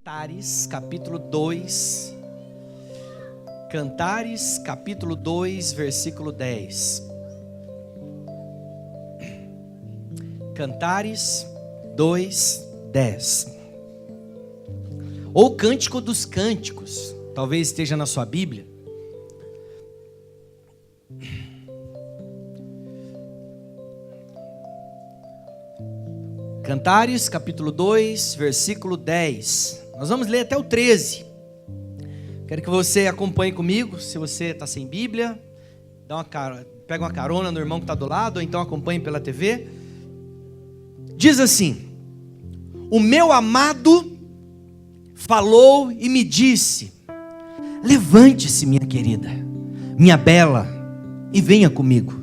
Cantares, capítulo 2. Cantares, capítulo 2, versículo 10. Cantares 2, 10. Ou Cântico dos Cânticos, talvez esteja na sua Bíblia. Cantares, capítulo 2, versículo 10. Nós vamos ler até o 13. Quero que você acompanhe comigo. Se você está sem Bíblia, pega uma carona no irmão que está do lado, ou então acompanhe pela TV. Diz assim: o meu amado falou e me disse: levante-se, minha querida, minha bela, e venha comigo.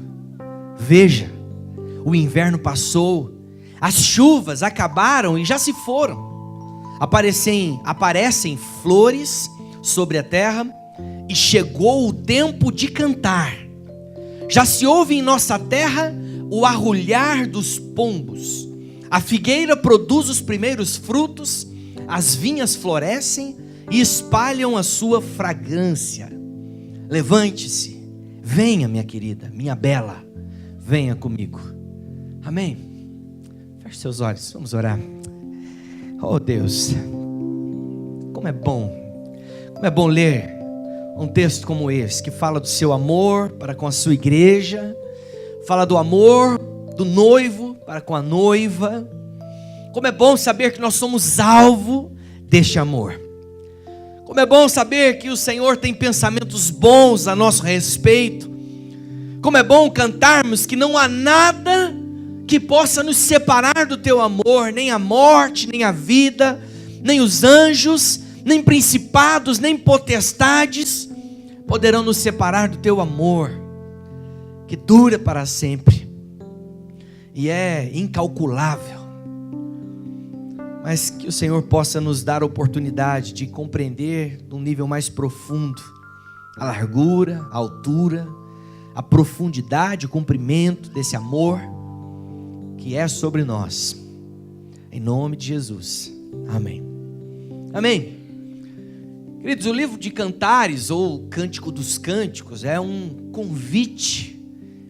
Veja, o inverno passou, as chuvas acabaram e já se foram. Aparecem flores sobre a terra, e chegou o tempo de cantar. Já se ouve em nossa terra o arrulhar dos pombos. A figueira produz os primeiros frutos, as vinhas florescem e espalham a sua fragrância. Levante-se, venha, minha querida, minha bela, venha comigo. Amém? Feche seus olhos, vamos orar. Oh Deus, como é bom ler um texto como esse, que fala do seu amor para com a sua igreja, fala do amor do noivo para com a noiva. Como é bom saber que nós somos alvo deste amor. Como é bom saber que o Senhor tem pensamentos bons a nosso respeito. Como é bom cantarmos que não há nada que possa nos separar do teu amor, nem a morte, nem a vida, nem os anjos, nem principados, nem potestades poderão nos separar do teu amor, que dura para sempre e é incalculável. Mas que o Senhor possa nos dar a oportunidade de compreender num nível mais profundo a largura, a altura, a profundidade, o comprimento desse amor que é sobre nós, em nome de Jesus, amém. Amém. Queridos, o livro de Cantares, ou Cântico dos Cânticos, é um convite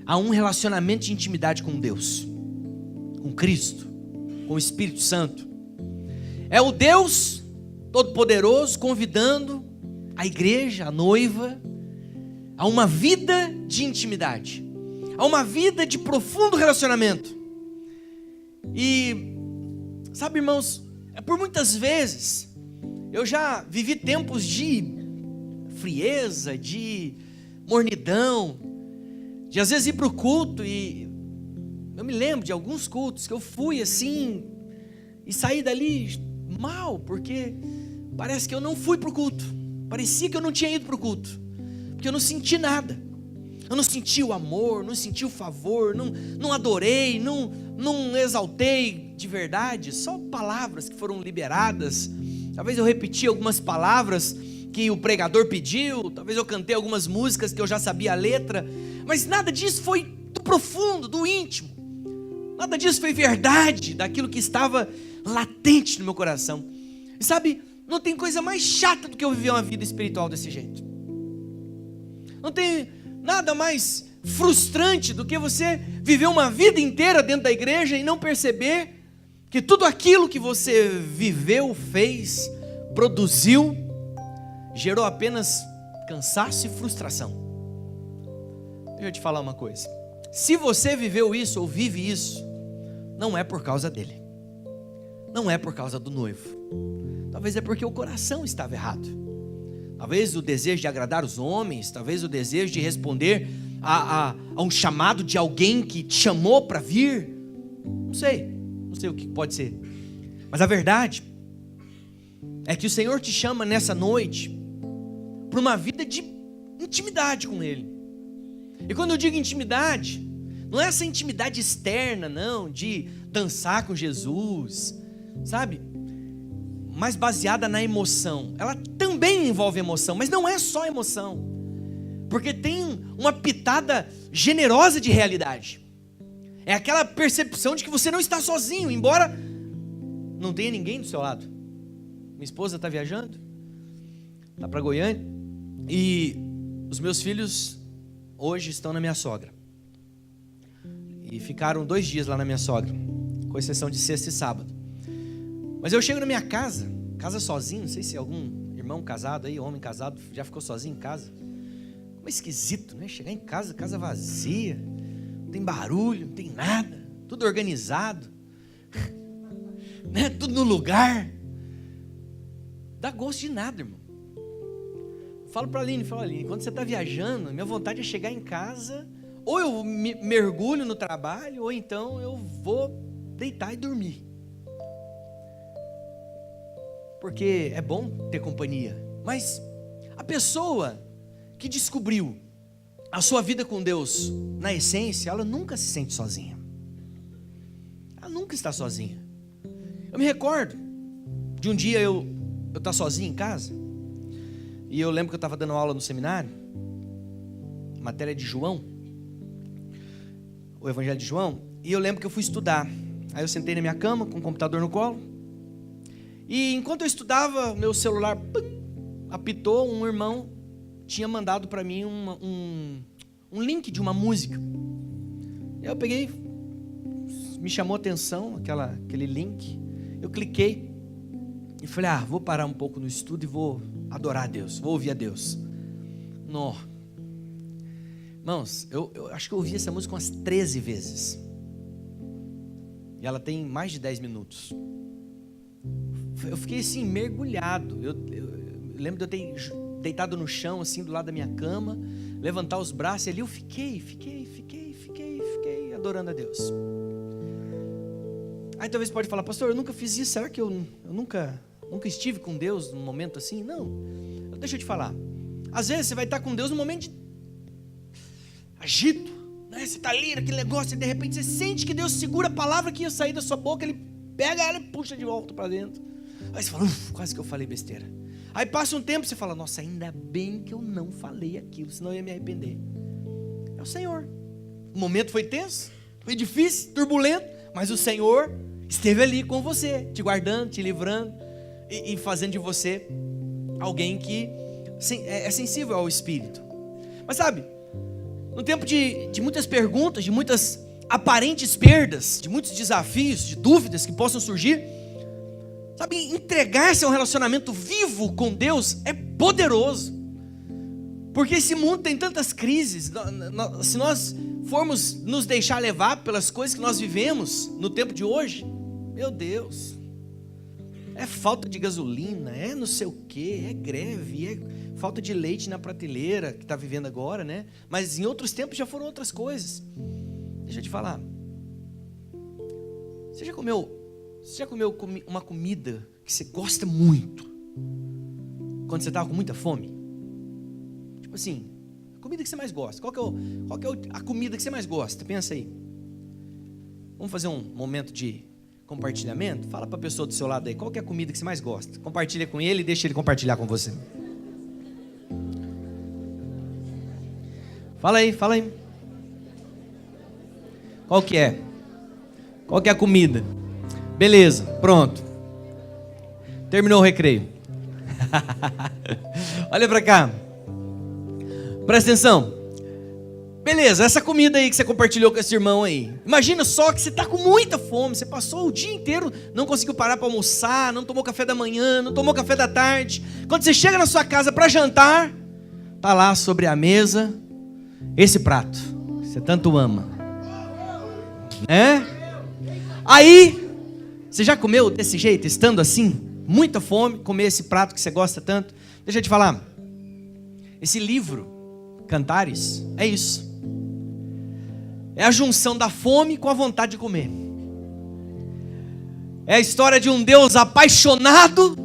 a um relacionamento de intimidade com Deus, com Cristo, com o Espírito Santo. É o Deus Todo-Poderoso convidando a igreja, a noiva, a uma vida de intimidade, a uma vida de profundo relacionamento. E, sabe, irmãos, por muitas vezes eu já vivi tempos de frieza, de mornidão, de às vezes ir para o culto, e eu me lembro de alguns cultos que eu fui assim e saí dali mal, porque parece que eu não fui para o culto, parecia que eu não tinha ido para o culto, porque eu não senti nada. Eu não senti o amor, não senti o favor, não adorei, não exaltei de verdade, só palavras que foram liberadas. Talvez eu repeti algumas palavras que o pregador pediu, talvez eu cantei algumas músicas que eu já sabia a letra, mas nada disso foi do profundo, do íntimo, nada disso foi verdade, daquilo que estava latente no meu coração. E sabe, não tem coisa mais chata do que eu viver uma vida espiritual desse jeito. Não tem nada mais frustrante do que você viver uma vida inteira dentro da igreja e não perceber que tudo aquilo que você viveu, fez, produziu, gerou apenas cansaço e frustração. Deixa eu te falar uma coisa: se você viveu isso ou vive isso, não é por causa dele, não é por causa do noivo, talvez é porque o coração estava errado. Talvez o desejo de agradar os homens, talvez o desejo de responder a um chamado de alguém que te chamou para vir. Não sei o que pode ser. Mas a verdade é que o Senhor te chama nessa noite para uma vida de intimidade com Ele. E quando eu digo intimidade, não é essa intimidade externa, não, de dançar com Jesus, sabe? Mais baseada na emoção. Ela também envolve emoção, mas não é só emoção, porque tem uma pitada generosa de realidade. É aquela percepção de que você não está sozinho, embora não tenha ninguém do seu lado. Minha esposa está viajando, está para Goiânia, e os meus filhos hoje estão na minha sogra. E ficaram 2 dias lá na minha sogra, com exceção de sexta e sábado. Mas eu chego na minha casa sozinho, não sei se algum irmão casado aí, homem casado, já ficou sozinho em casa. Como é esquisito, né? Chegar em casa, casa vazia, não tem barulho, não tem nada, tudo organizado, né? Tudo no lugar. Dá gosto de nada, irmão. Falo para a Aline, quando você está viajando, minha vontade é chegar em casa, ou eu mergulho no trabalho, ou então eu vou deitar e dormir. Porque é bom ter companhia. Mas a pessoa que descobriu a sua vida com Deus, na essência, ela nunca se sente sozinha. Ela nunca está sozinha. Eu me recordo de um dia eu estar sozinho em casa, e eu lembro que eu estava dando aula no seminário, matéria de João, o Evangelho de João, e eu lembro que eu fui estudar. Aí eu sentei na minha cama, com o computador no colo, e enquanto eu estudava, meu celular apitou. Um irmão tinha mandado para mim um link de uma música. Eu peguei, me chamou a atenção aquele link. Eu cliquei e falei, vou parar um pouco no estudo e vou adorar a Deus, vou ouvir a Deus. Não. Irmãos, eu acho que eu ouvi essa música umas 13 vezes. E ela tem mais de 10 minutos. Eu fiquei assim, mergulhado. Eu lembro de eu ter deitado no chão, assim, do lado da minha cama, levantar os braços, e ali eu fiquei adorando a Deus. Aí talvez você pode falar, pastor, eu nunca fiz isso, será que eu nunca estive com Deus num momento assim? Não, deixa eu te falar. Às vezes você vai estar com Deus num momento de agito, né? Você está ali naquele negócio, e de repente você sente que Deus segura a palavra que ia sair da sua boca, Ele pega ela e puxa de volta para dentro. Aí você fala, quase que eu falei besteira. Aí passa um tempo e você fala, nossa, ainda bem que eu não falei aquilo, senão eu ia me arrepender. É o Senhor. O momento foi tenso, foi difícil, turbulento, mas o Senhor esteve ali com você, te guardando, te livrando e fazendo de você alguém que é sensível ao Espírito. Mas sabe, no tempo de muitas perguntas, de muitas aparentes perdas, de muitos desafios, de dúvidas que possam surgir, sabe, entregar-se a um relacionamento vivo com Deus é poderoso. Porque esse mundo tem tantas crises. Se nós formos nos deixar levar pelas coisas que nós vivemos no tempo de hoje, meu Deus, é falta de gasolina, é não sei o que, é greve, é falta de leite na prateleira que está vivendo agora, né? Mas em outros tempos já foram outras coisas. Deixa eu te falar. Você já comeu uma comida que você gosta muito quando você estava com muita fome? Tipo assim, a comida que você mais gosta. Qual que é a comida que você mais gosta? Pensa aí. Vamos fazer um momento de compartilhamento? Fala para a pessoa do seu lado aí, qual que é a comida que você mais gosta? Compartilha com ele e deixa ele compartilhar com você. Fala aí. Qual que é? Qual que é a comida? Beleza, pronto. Terminou o recreio. Olha para cá. Presta atenção. Beleza, essa comida aí que você compartilhou com esse irmão aí. Imagina só que você está com muita fome. Você passou o dia inteiro, não conseguiu parar para almoçar, não tomou café da manhã, não tomou café da tarde. Quando você chega na sua casa para jantar, tá lá sobre a mesa esse prato que você tanto ama, né? Aí você já comeu desse jeito, estando assim, muita fome, comer esse prato que você gosta tanto? Deixa eu te falar. Esse livro, Cantares, é isso. É a junção da fome com a vontade de comer. É a história de um Deus apaixonado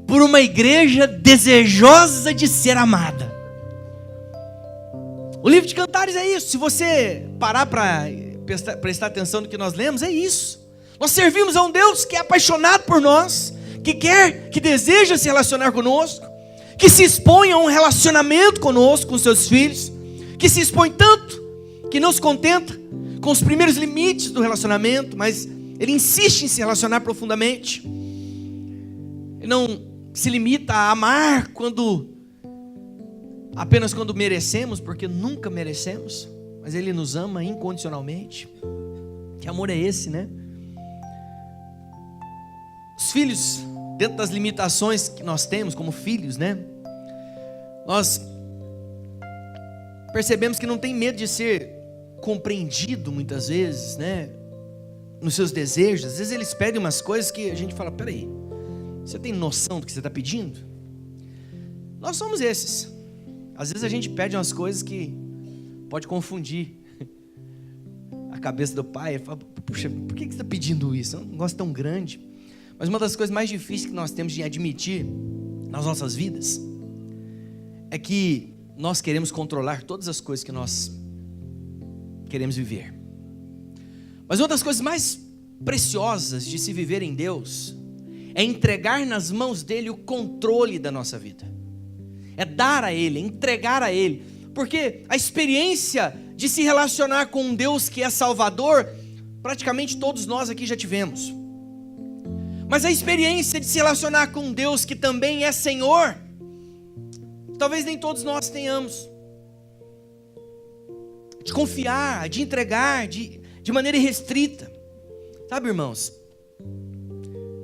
por uma igreja desejosa de ser amada. O livro de Cantares é isso. Se você parar para prestar atenção no que nós lemos, é isso. Nós servimos a um Deus que é apaixonado por nós, que deseja se relacionar conosco, que se expõe a um relacionamento conosco, com seus filhos, que se expõe tanto, que não se contenta com os primeiros limites do relacionamento, mas ele insiste em se relacionar profundamente. e não se limita a amar apenas quando merecemos, porque nunca merecemos, mas Ele nos ama incondicionalmente. Que amor é esse, né? Os filhos, dentro das limitações que nós temos como filhos, né? Nós percebemos que não tem medo de ser compreendido muitas vezes, né? Nos seus desejos. Às vezes eles pedem umas coisas que a gente fala: peraí, você tem noção do que você está pedindo? Nós somos esses. Às vezes a gente pede umas coisas que pode confundir a cabeça do pai. Ele fala: puxa, por que você está pedindo isso? É um negócio tão grande. Mas uma das coisas mais difíceis que nós temos de admitir nas nossas vidas é que nós queremos controlar todas as coisas que nós queremos viver. Mas uma das coisas mais preciosas de se viver em Deus é entregar nas mãos dele o controle da nossa vida. É dar a Ele, entregar a Ele. Porque a experiência de se relacionar com um Deus que é Salvador, praticamente todos nós aqui já tivemos. Mas a experiência de se relacionar com um Deus que também é Senhor, talvez nem todos nós tenhamos. De confiar, de entregar, de maneira irrestrita. Sabe, irmãos?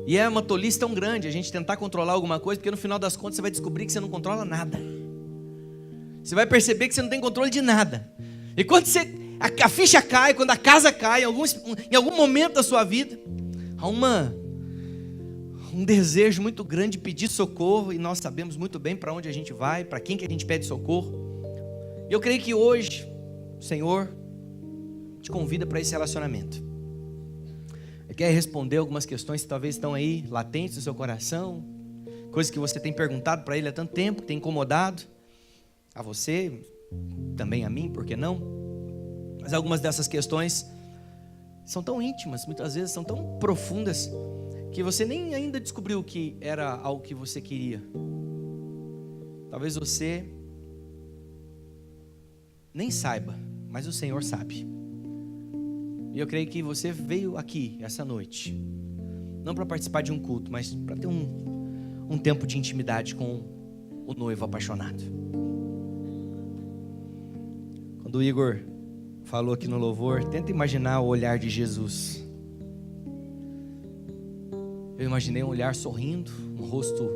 E é uma tolice tão grande a gente tentar controlar alguma coisa, porque no final das contas você vai descobrir que você não controla nada. Você vai perceber que você não tem controle de nada. E quando a ficha cai, quando a casa cai, em algum momento da sua vida, há um desejo muito grande de pedir socorro, e nós sabemos muito bem para onde a gente vai, para quem que a gente pede socorro. E eu creio que hoje o Senhor te convida para esse relacionamento. Ele quer responder algumas questões que talvez estão aí latentes no seu coração, coisas que você tem perguntado para Ele há tanto tempo, que tem incomodado a você, também a mim, por que não? Mas algumas dessas questões são tão íntimas, muitas vezes são tão profundas, que você nem ainda descobriu que era algo que você queria. Talvez você nem saiba, mas o Senhor sabe. E eu creio que você veio aqui essa noite, não para participar de um culto, mas para ter um tempo de intimidade com o noivo apaixonado. Quando o Igor falou aqui no louvor, tenta imaginar o olhar de Jesus. Eu imaginei um olhar sorrindo, um rosto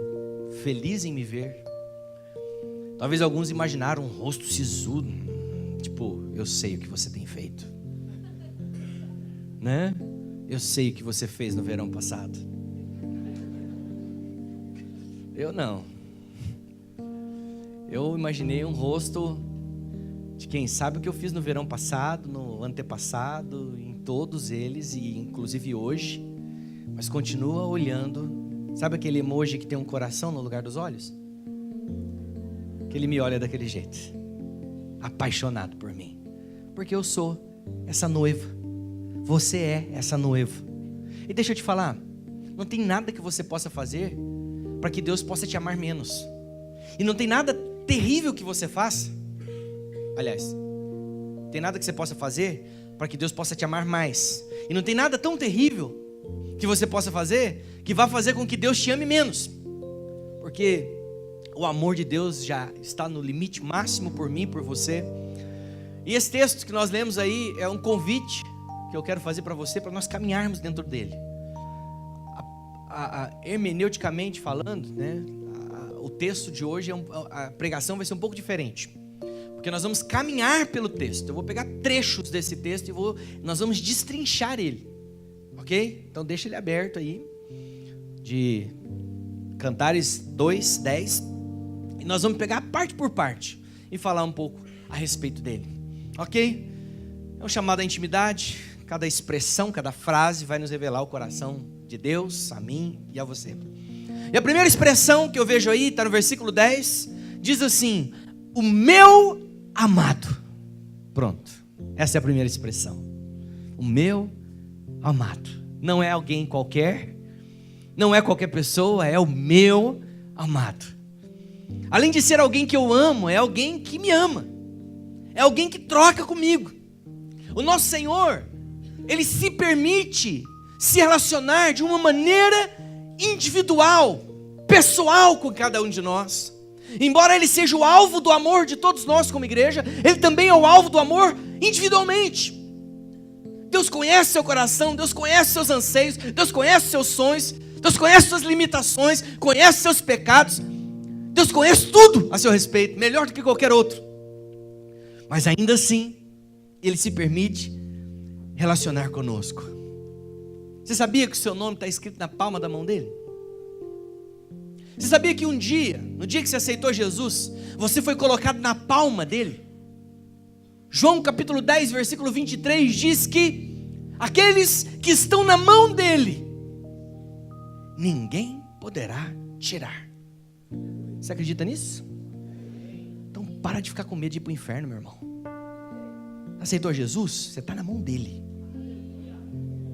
feliz em me ver. Talvez alguns imaginaram um rosto sisudo, tipo: eu sei o que você tem feito, né? Eu sei o que você fez no verão passado. Eu não. Eu imaginei um rosto de quem sabe o que eu fiz no verão passado, no antepassado, em todos eles, e inclusive hoje, mas continua olhando. Sabe aquele emoji que tem um coração no lugar dos olhos? Que ele me olha daquele jeito, apaixonado por mim, porque eu sou essa noiva, você é essa noiva. E deixa eu te falar, não tem nada que você possa fazer para que Deus possa te amar menos, e não tem nada terrível que você faça. Aliás, tem nada que você possa fazer para que Deus possa te amar mais, e não tem nada tão terrível que você possa fazer que vá fazer com que Deus te ame menos, porque o amor de Deus já está no limite máximo por mim, por você. E esse texto que nós lemos aí é um convite que eu quero fazer para você, para nós caminharmos dentro dele. Hermeneuticamente falando, né, o texto de hoje, a pregação vai ser um pouco diferente, porque nós vamos caminhar pelo texto. Eu vou pegar trechos desse texto e nós vamos destrinchar ele, ok? Então deixa ele aberto aí, de Cantares 2:10, e nós vamos pegar parte por parte e falar um pouco a respeito dele, ok? É um chamado à intimidade. Cada expressão, cada frase vai nos revelar o coração de Deus, a mim e a você. E a primeira expressão que eu vejo aí, está no versículo 10, diz assim: o meu amado. Pronto, essa é a primeira expressão. O meu amado. Não é alguém qualquer, não é qualquer pessoa, é o meu amado. Além de ser alguém que eu amo, é alguém que me ama, é alguém que troca comigo. O nosso Senhor, Ele se permite se relacionar de uma maneira individual pessoal com cada um de nós. Embora Ele seja o alvo do amor de todos nós como igreja, Ele também é o alvo do amor individualmente. Deus conhece seu coração, Deus conhece seus anseios, Deus conhece seus sonhos, Deus conhece suas limitações, conhece seus pecados. Deus conhece tudo a seu respeito, melhor do que qualquer outro. Mas ainda assim, Ele se permite relacionar conosco. Você sabia que o seu nome está escrito na palma da mão dele? Você sabia que um dia, no dia que você aceitou Jesus, você foi colocado na palma dele? João capítulo 10, versículo 23 diz que aqueles que estão na mão dele, ninguém poderá tirar. Você acredita nisso? Então para de ficar com medo de ir para o inferno, meu irmão. Aceitou Jesus? Você está na mão dele.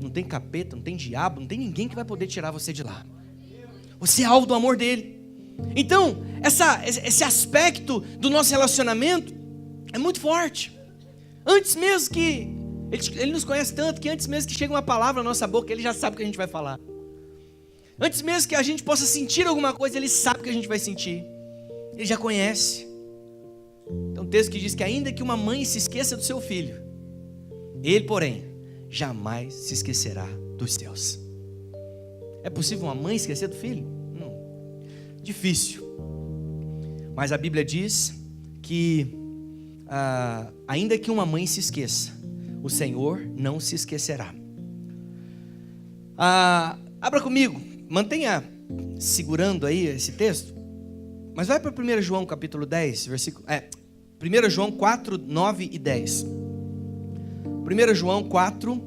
Não tem capeta, não tem diabo, não tem ninguém que vai poder tirar você de lá. Você é alvo do amor dele. Então, esse aspecto do nosso relacionamento é muito forte. Antes mesmo que Ele nos conhece tanto que antes mesmo que chegue uma palavra na nossa boca, Ele já sabe o que a gente vai falar. Antes mesmo que a gente possa sentir alguma coisa, Ele sabe o que a gente vai sentir. Ele já conhece. Tem um texto que diz que ainda que uma mãe se esqueça do seu filho, Ele, porém, jamais se esquecerá dos seus. É possível uma mãe esquecer do filho? Não. Difícil. Mas a Bíblia diz que ainda que uma mãe se esqueça, o Senhor não se esquecerá. Abra comigo, mantenha segurando aí esse texto, mas vai para 1 João capítulo 10, 1 João 4, 9 e 10. 1 João 4,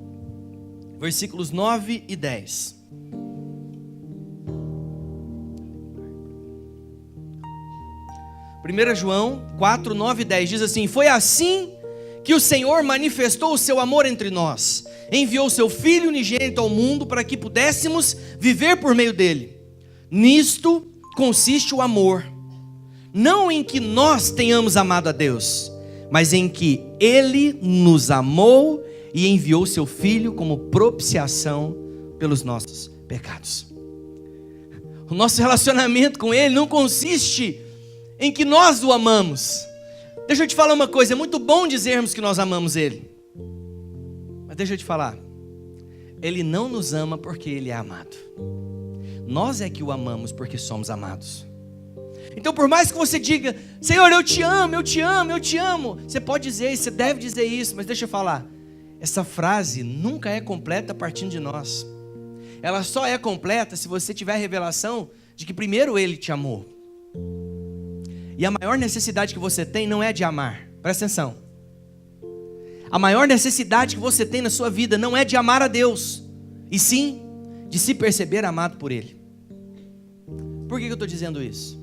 versículos 9 e 10. 1 João 4, 9 e 10 diz assim: foi assim que o Senhor manifestou o seu amor entre nós, enviou o seu Filho unigênito ao mundo para que pudéssemos viver por meio dele. Nisto consiste o amor, não em que nós tenhamos amado a Deus, mas em que Ele nos amou e enviou o seu Filho como propiciação pelos nossos pecados. O nosso relacionamento com Ele não consiste em que nós o amamos. Deixa eu te falar uma coisa, é muito bom dizermos que nós amamos Ele, mas deixa eu te falar, Ele não nos ama porque Ele é amado. Nós é que o amamos porque somos amados. Então por mais que você diga: Senhor, eu te amo, eu te amo, eu te amo, você pode dizer isso, você deve dizer isso, mas deixa eu falar, essa frase nunca é completa partindo de nós. Ela só é completa se você tiver a revelação de que primeiro Ele te amou. E a maior necessidade que você tem não é de amar, presta atenção. A maior necessidade que você tem na sua vida não é de amar a Deus, e sim de se perceber amado por Ele. Por que eu estou dizendo isso?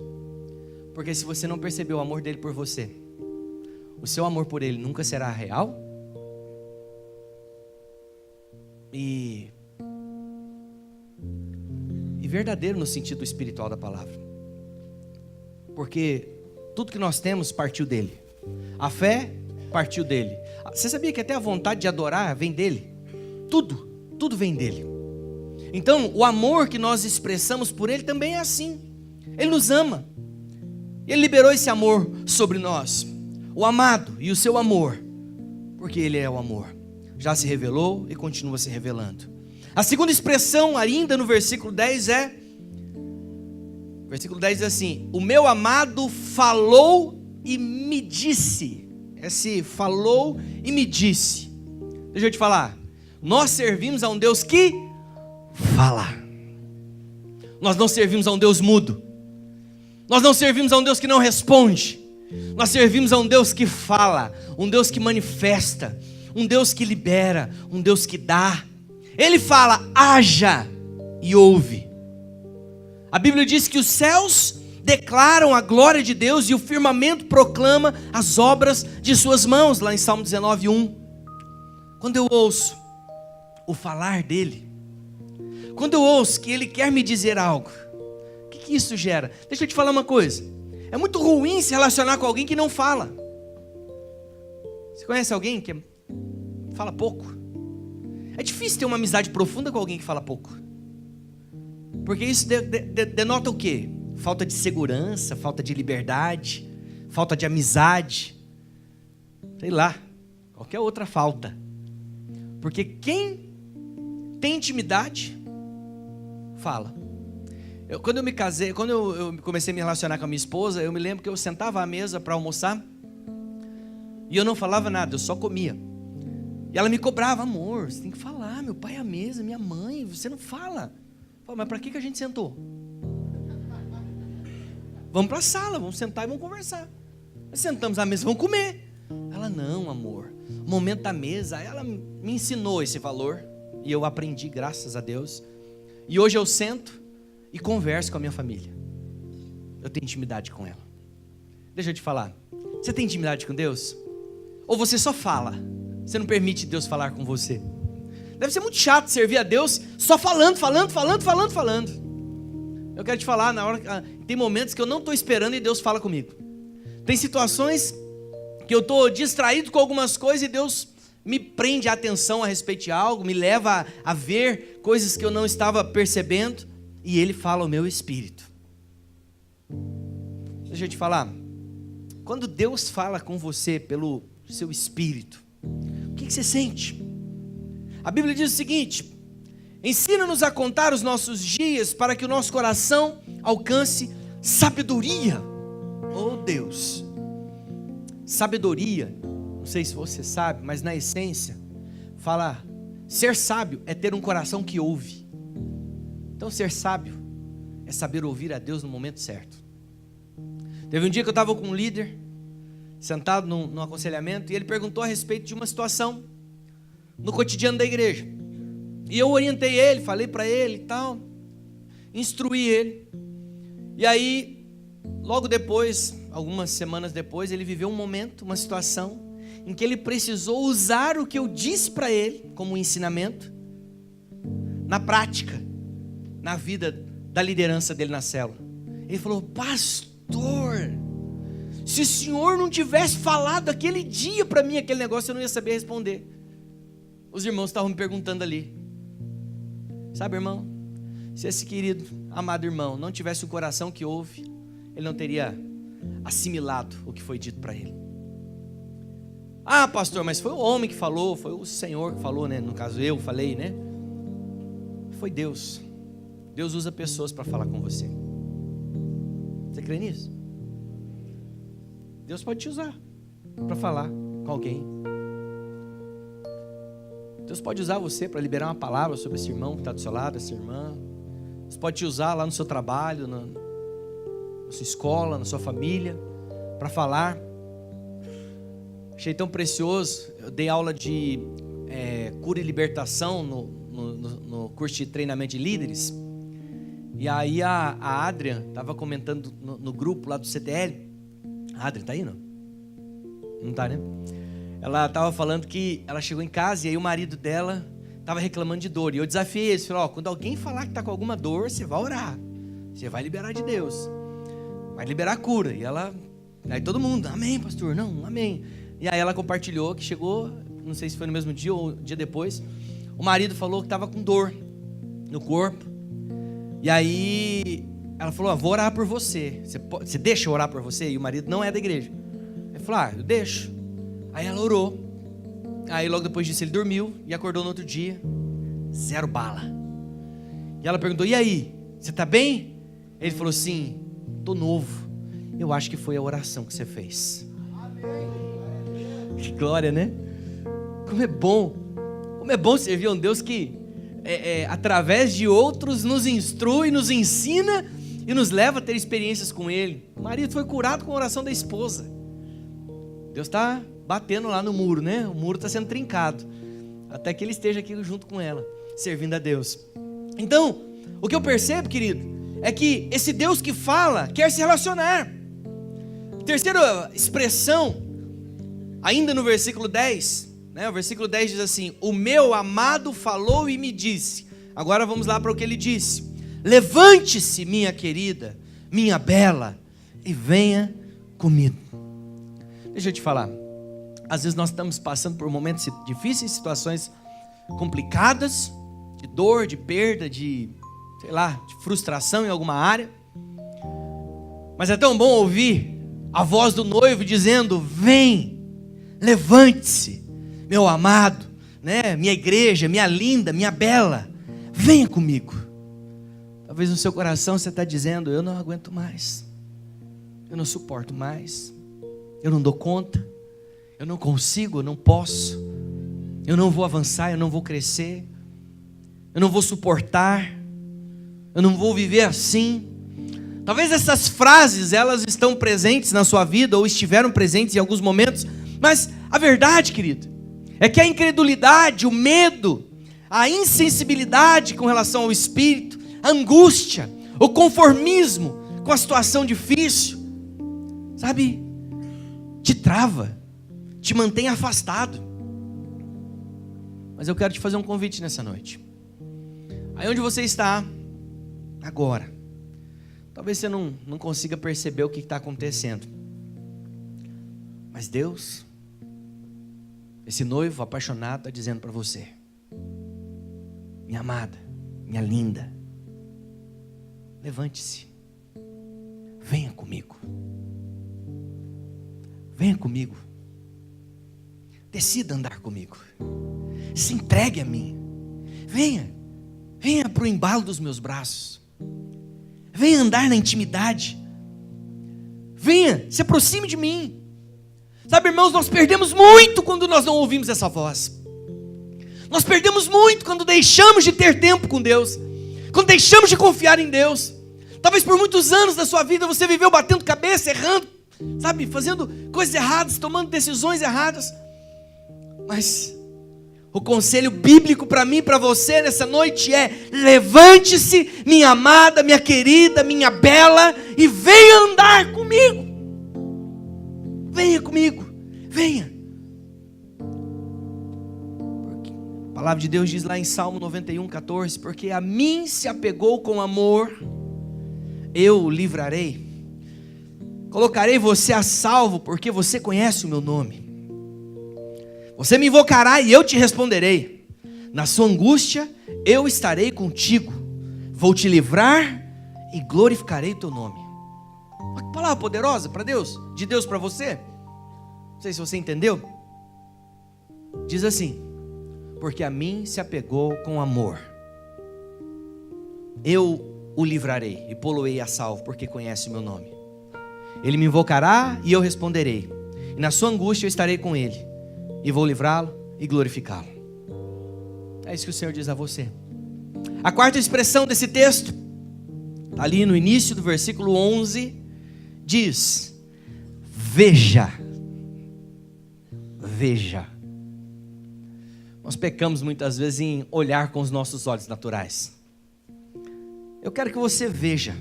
Porque se você não perceber o amor dele por você, o seu amor por Ele nunca será real e verdadeiro no sentido espiritual da palavra. Porque tudo que nós temos partiu dele. A fé partiu dele. Você sabia que até a vontade de adorar vem dele? Tudo vem dele. Então o amor que nós expressamos por Ele também é assim. Ele nos ama. Ele liberou esse amor sobre nós. O amado e o seu amor, porque Ele é o amor, já se revelou e continua se revelando. A segunda expressão ainda no versículo 10 versículo 10 diz assim: o meu amado falou e me disse. Esse falou e me disse. Deixa eu te falar, nós servimos a um Deus que fala. Nós não servimos a um Deus mudo. Nós não servimos a um Deus que não responde. Nós servimos a um Deus que fala, um Deus que manifesta, um Deus que libera, um Deus que dá. Ele fala: haja, e ouve. A Bíblia diz que os céus declaram a glória de Deus e o firmamento proclama as obras de suas mãos, lá em Salmo 19:1. Quando eu ouço o falar dele, quando eu ouço que ele quer me dizer algo, o que isso gera? Deixa eu te falar uma coisa, é muito ruim se relacionar com alguém que não fala. Você conhece alguém que fala pouco? É difícil ter uma amizade profunda com alguém que fala pouco, porque isso denota o quê? falta de segurança, falta de liberdade, falta de amizade, sei lá, qualquer outra falta. Porque quem tem intimidade, fala. Quando eu me casei, quando eu comecei a me relacionar com a minha esposa, eu me lembro que eu sentava à mesa para almoçar e eu não falava nada, eu só comia. E ela me cobrava: amor, você tem que falar, meu pai é à mesa, minha mãe, você não fala. Eu falei: mas para que a gente sentou? Vamos para a sala, vamos sentar e vamos conversar. Nós sentamos à mesa, vamos comer. Ela: não, amor, o momento da mesa. Ela me ensinou esse valor e eu aprendi, graças a Deus. E hoje eu sento e converso com a minha família. Eu tenho intimidade com ela. Deixa eu te falar, você tem intimidade com Deus? Ou você só fala? Você não permite Deus falar com você? Deve ser muito chato servir a Deus só falando. Eu quero te falar, tem momentos que eu não estou esperando e Deus fala comigo. Tem situações que eu estou distraído com algumas coisas e Deus me prende a atenção a respeito de algo, me leva a ver coisas que eu não estava percebendo e Ele fala ao meu espírito. Deixa eu te falar, quando Deus fala com você pelo seu espírito, o que você sente? A Bíblia diz o seguinte: ensina-nos a contar os nossos dias para que o nosso coração alcance sabedoria. Oh Deus, sabedoria, não sei se você sabe, mas na essência, fala, ser sábio é ter um coração que ouve. Então ser sábio é saber ouvir a Deus no momento certo. Teve um dia que eu estava com um líder, sentado num aconselhamento, e ele perguntou a respeito de uma situação no cotidiano da igreja. E eu orientei ele, falei para ele e tal, instruí ele. E aí, logo depois, algumas semanas depois, ele viveu um momento, uma situação, em que ele precisou usar o que eu disse para ele, como um ensinamento, na prática, na vida da liderança dele na célula. Ele falou: pastor, se o senhor não tivesse falado aquele dia para mim aquele negócio, eu não ia saber responder. Os irmãos estavam me perguntando ali. Sabe, irmão, se esse querido, amado irmão não tivesse o coração que ouve, ele não teria assimilado o que foi dito para ele. Ah, pastor, mas foi o homem que falou, foi o Senhor que falou, né? No caso eu falei, né? Foi Deus. Deus usa pessoas para falar com você. Você crê nisso? Deus pode te usar para falar com alguém. Deus pode usar você para liberar uma palavra sobre esse irmão que está do seu lado, essa irmã. Deus pode te usar lá no seu trabalho, na sua escola, na sua família, para falar. Achei tão precioso. Eu dei aula de cura e libertação no curso de treinamento de líderes. E aí a Adrian estava comentando no grupo lá do CTL. A Adrian está aí, não? Não está, né? Ela estava falando que ela chegou em casa e aí o marido dela estava reclamando de dor. E eu desafiei eles, falei: quando alguém falar que está com alguma dor, você vai orar. Você vai liberar de Deus. Vai liberar a cura. E ela, aí todo mundo: amém, pastor, não, amém. E aí ela compartilhou que chegou, não sei se foi no mesmo dia ou um dia depois, o marido falou que estava com dor no corpo. E aí ela falou: vou orar por você. Você deixa eu orar por você? E o marido não é da igreja. Ele falou: eu deixo. Aí ela orou. Aí logo depois disso ele dormiu e acordou no outro dia, 0 bala. E ela perguntou: e aí, você está bem? Ele falou: sim, estou novo. Eu acho que foi a oração que você fez. Que glória, né? Como é bom servir a um Deus que através de outros nos instrui, nos ensina e nos leva a ter experiências com Ele. O marido foi curado com a oração da esposa. Deus está batendo lá no muro, né? O muro está sendo trincado, até que ele esteja aqui junto com ela, servindo a Deus. Então, o que eu percebo, querido, é que esse Deus que fala quer se relacionar. Terceira expressão, ainda no versículo 10, né? O versículo 10 diz assim: o meu amado falou e me disse. Agora vamos lá para o que ele disse: levante-se, minha querida, minha bela, e venha comigo. Deixa eu te falar, às vezes nós estamos passando por momentos difíceis, situações complicadas, de dor, de perda, de, sei lá, de frustração em alguma área. Mas é tão bom ouvir a voz do noivo dizendo: vem, levante-se, meu amado, né? Minha igreja, minha linda, minha bela, venha comigo. Talvez no seu coração você está dizendo: eu não aguento mais, eu não suporto mais, eu não dou conta, eu não consigo, eu não posso, eu não vou avançar, eu não vou crescer, eu não vou suportar, eu não vou viver assim. Talvez essas frases, elas estão presentes na sua vida, ou estiveram presentes em alguns momentos, mas a verdade, querido, é que a incredulidade, o medo, a insensibilidade com relação ao Espírito, a angústia, o conformismo com a situação difícil, sabe, te trava, te mantém afastado. Mas eu quero te fazer um convite nessa noite. Aí onde você está agora, talvez você não consiga perceber o que está acontecendo, mas Deus, esse noivo apaixonado, está dizendo para você: minha amada, minha linda, levante-se, venha comigo, venha comigo, decida andar comigo, se entregue a mim, venha para o embalo dos meus braços, venha andar na intimidade, venha, se aproxime de mim. Sabe, irmãos, nós perdemos muito quando nós não ouvimos essa voz. Nós perdemos muito quando deixamos de ter tempo com Deus, quando deixamos de confiar em Deus. Talvez por muitos anos da sua vida você viveu batendo cabeça, errando, sabe, fazendo coisas erradas, tomando decisões erradas. Mas o conselho bíblico para mim e para você nessa noite é: levante-se, minha amada, minha querida, minha bela, e venha andar comigo. Venha comigo, venha. Porque a palavra de Deus diz lá em Salmo 91:14: porque a mim se apegou com amor, eu o livrarei, colocarei você a salvo, porque você conhece o meu nome. Você me invocará e eu te responderei. Na sua angústia eu estarei contigo. Vou te livrar e glorificarei o teu nome. Uma palavra poderosa para Deus, de Deus para você. Não sei se você entendeu. Diz assim: porque a mim se apegou com amor, eu o livrarei e pô-lo-ei a salvo, porque conhece o meu nome. Ele me invocará e eu responderei. E na sua angústia eu estarei com ele, e vou livrá-lo e glorificá-lo. É isso que o Senhor diz a você. A quarta expressão desse texto, está ali no início do versículo 11, diz: veja. Veja. Nós pecamos muitas vezes em olhar com os nossos olhos naturais. Eu quero que você veja,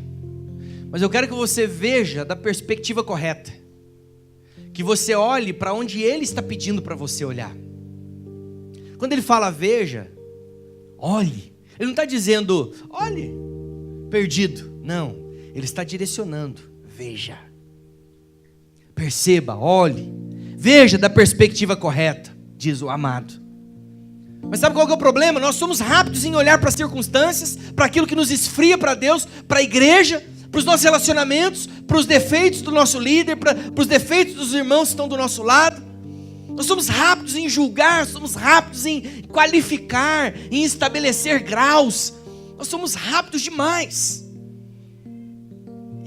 mas eu quero que você veja da perspectiva correta, que você olhe para onde Ele está pedindo para você olhar. Quando Ele fala veja, olhe, Ele não está dizendo olhe, perdido, não, Ele está direcionando, veja, perceba, olhe, veja da perspectiva correta, diz o amado. Mas sabe qual que é o problema? Nós somos rápidos em olhar para as circunstâncias, para aquilo que nos esfria para Deus, para a igreja, para os nossos relacionamentos, para os defeitos do nosso líder, para os defeitos dos irmãos que estão do nosso lado. Nós somos rápidos em julgar, somos rápidos em qualificar, em estabelecer graus. Nós somos rápidos demais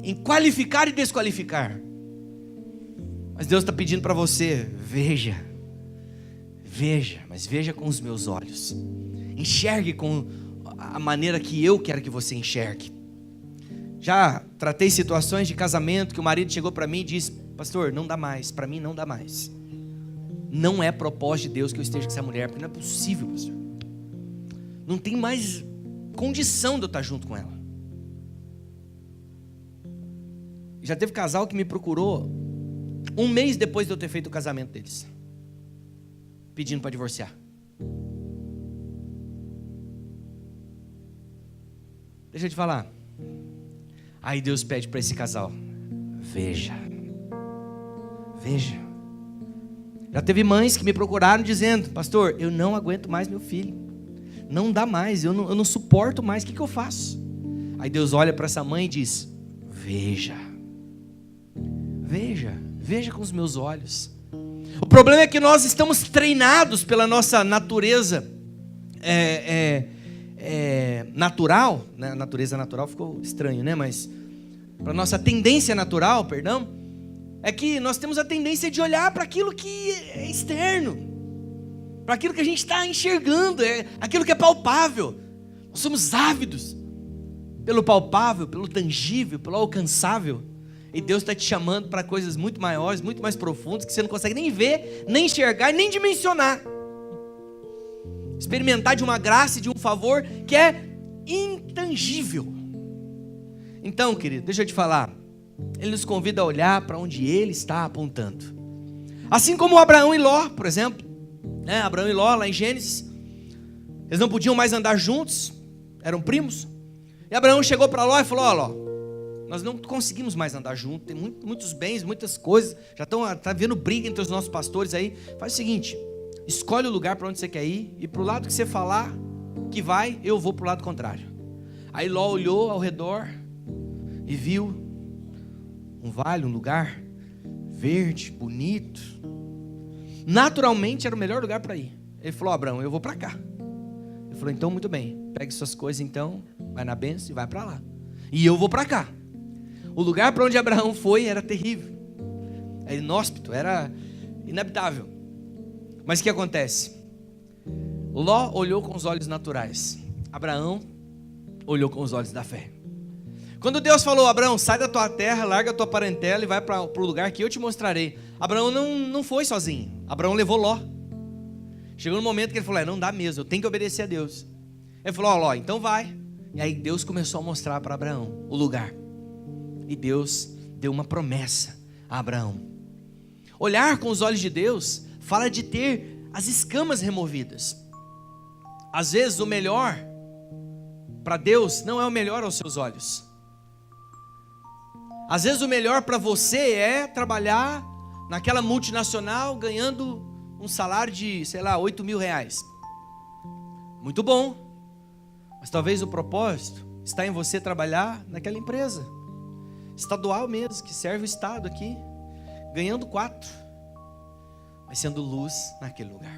em qualificar e desqualificar. Mas Deus está pedindo para você: veja, veja, mas veja com os meus olhos. Enxergue com a maneira que eu quero que você enxergue. Já tratei situações de casamento que o marido chegou para mim e disse: pastor, não dá mais, para mim não dá mais. Não é propósito de Deus que eu esteja com essa mulher, porque não é possível, pastor. Não tem mais condição de eu estar junto com ela. Já teve casal que me procurou 1 mês depois de eu ter feito o casamento deles, pedindo para divorciar. Deixa eu te falar. Aí Deus pede para esse casal: veja, veja. Já teve mães que me procuraram dizendo: pastor, eu não aguento mais meu filho, não dá mais, eu não suporto mais, o que eu faço? Aí Deus olha para essa mãe e diz: veja, Veja com os meus olhos. O problema é que nós estamos treinados pela nossa natureza natural, né? Natureza natural ficou estranho, né? Mas para nossa tendência natural, perdão, é que nós temos a tendência de olhar para aquilo que é externo, para aquilo que a gente está enxergando, aquilo que é palpável. Nós somos ávidos pelo palpável, pelo tangível, pelo alcançável. E Deus está te chamando para coisas muito maiores, muito mais profundas, que você não consegue nem ver, nem enxergar e nem dimensionar. Experimentar de uma graça e de um favor que é intangível. Então, querido, deixa eu te falar. Ele nos convida a olhar para onde Ele está apontando. Assim como Abraão e Ló, por exemplo. Abraão e Ló, lá em Gênesis. Eles não podiam mais andar juntos, eram primos. E Abraão chegou para Ló e falou: ó, Ló, nós não conseguimos mais andar juntos, tem muitos bens, muitas coisas, já está havendo briga entre os nossos pastores aí. Faz o seguinte, escolhe o lugar para onde você quer ir, e para o lado que você falar que vai, eu vou para o lado contrário. Aí Ló olhou ao redor e viu um vale, um lugar verde, bonito. Naturalmente era o melhor lugar para ir. Ele falou: Abraão, eu vou para cá. Ele falou: então muito bem, pegue suas coisas então, vai na bênção e vai para lá. E eu vou para cá. O lugar para onde Abraão foi era terrível, era inóspito, era inabitável. Mas o que acontece? Ló olhou com os olhos naturais, Abraão olhou com os olhos da fé. Quando Deus falou: Abraão, sai da tua terra, larga a tua parentela e vai para o lugar que eu te mostrarei, Abraão não foi sozinho, Abraão levou Ló. Chegou no momento que ele falou: não dá mesmo, eu tenho que obedecer a Deus. Ele falou: ó, Ló, então vai. E aí Deus começou a mostrar para Abraão o lugar. E Deus deu uma promessa a Abraão. Olhar com os olhos de Deus fala de ter as escamas removidas. Às vezes o melhor para Deus não é o melhor aos seus olhos. Às vezes o melhor para você é trabalhar naquela multinacional ganhando um salário de, R$8.000. Muito bom. Mas talvez o propósito está em você trabalhar naquela empresa estadual mesmo, que serve o Estado aqui, ganhando 4, mas sendo luz naquele lugar.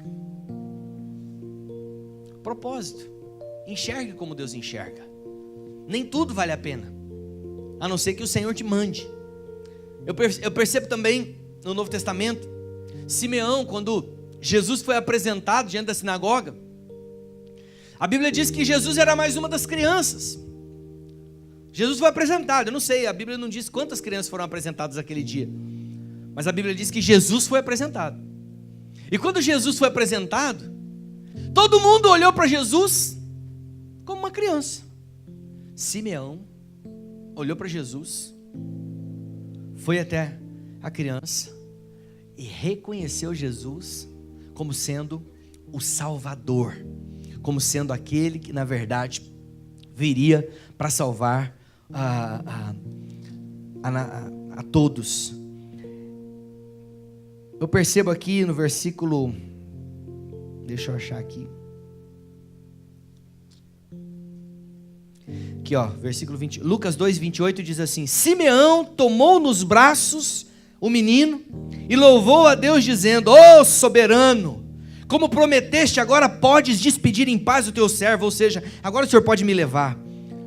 Propósito. Enxergue como Deus enxerga. Nem tudo vale a pena, a não ser que o Senhor te mande. Eu percebo também no Novo Testamento, Simeão, quando Jesus foi apresentado diante da sinagoga, a Bíblia diz que Jesus era mais uma das crianças. Jesus foi apresentado, eu não sei, a Bíblia não diz quantas crianças foram apresentadas aquele dia, mas a Bíblia diz que Jesus foi apresentado. E quando Jesus foi apresentado, todo mundo olhou para Jesus como uma criança. Simeão olhou para Jesus, foi até a criança e reconheceu Jesus como sendo o Salvador, como sendo aquele que na verdade viria para salvar a todos. Eu percebo aqui no versículo, deixa eu achar aqui, versículo 20, Lucas 2:28 diz assim: Simeão tomou nos braços o menino e louvou a Deus dizendo: ó soberano, como prometeste, agora podes despedir em paz o teu servo, ou seja, agora o Senhor pode me levar,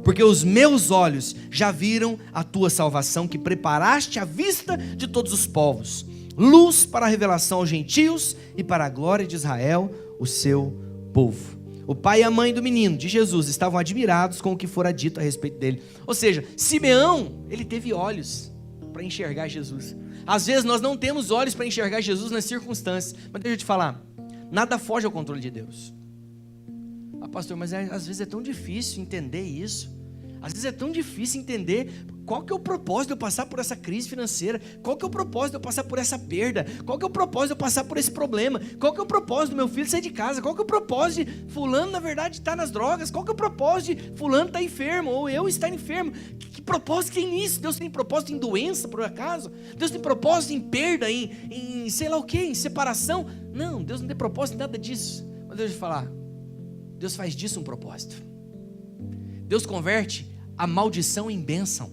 porque os meus olhos já viram a tua salvação, que preparaste à vista de todos os povos, luz para a revelação aos gentios e para a glória de Israel, o seu povo. O pai e a mãe do menino, de Jesus, estavam admirados com o que fora dito a respeito dele. Ou seja, Simeão, ele teve olhos para enxergar Jesus. Às vezes nós não temos olhos para enxergar Jesus nas circunstâncias, mas deixa eu te falar, nada foge ao controle de Deus. Pastor, mas às vezes é tão difícil entender isso. Às vezes é tão difícil entender qual que é o propósito de eu passar por essa crise financeira, qual que é o propósito de eu passar por essa perda, qual que é o propósito de eu passar por esse problema, qual que é o propósito do meu filho sair de casa, qual que é o propósito de fulano na verdade estar nas drogas, qual que é o propósito de fulano estar enfermo, ou eu estar enfermo. Que propósito tem nisso? Deus tem propósito em doença por acaso? Deus tem propósito em perda, em sei lá o que, em separação? Não, Deus não tem propósito em nada disso. Mas deixa eu te falar, Deus faz disso um propósito. Deus converte a maldição em bênção.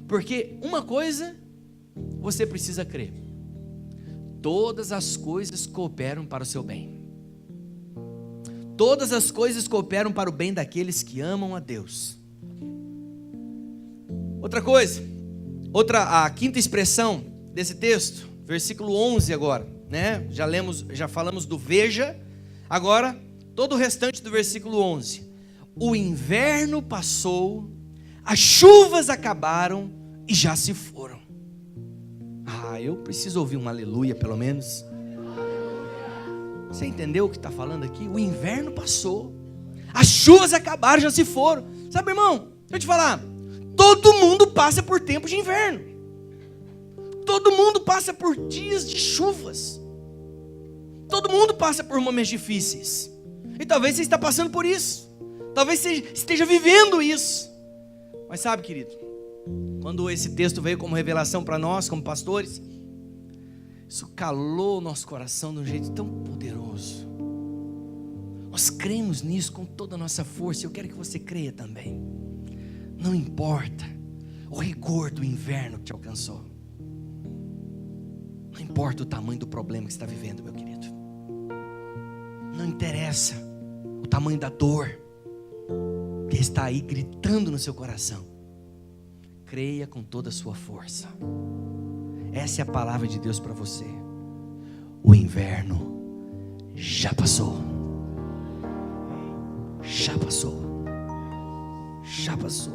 Porque uma coisa você precisa crer. Todas as coisas cooperam para o seu bem. Todas as coisas cooperam para o bem daqueles que amam a Deus. Outra coisa, a quinta expressão desse texto, versículo 11 agora, né? Já falamos do veja, agora todo o restante do versículo 11. O inverno passou, as chuvas acabaram e já se foram. Eu preciso ouvir um aleluia pelo menos. Você entendeu o que está falando aqui? O inverno passou, as chuvas acabaram, já se foram. Sabe, irmão, deixa eu te falar, todo mundo passa por tempos de inverno. Todo mundo passa por dias de chuvas. Todo mundo passa por momentos difíceis. E talvez você está passando por isso. Talvez você esteja vivendo isso. Mas sabe, querido, quando esse texto veio como revelação para nós, como pastores, isso calou o nosso coração de um jeito tão poderoso. Nós cremos nisso com toda a nossa força. Eu quero que você creia também. Não importa o rigor do inverno que te alcançou. Não importa o tamanho do problema que você está vivendo, meu querido. Não interessa o tamanho da dor que está aí gritando no seu coração. Creia com toda a sua força. Essa é a palavra de Deus para você. O inverno já passou. Já passou. Já passou.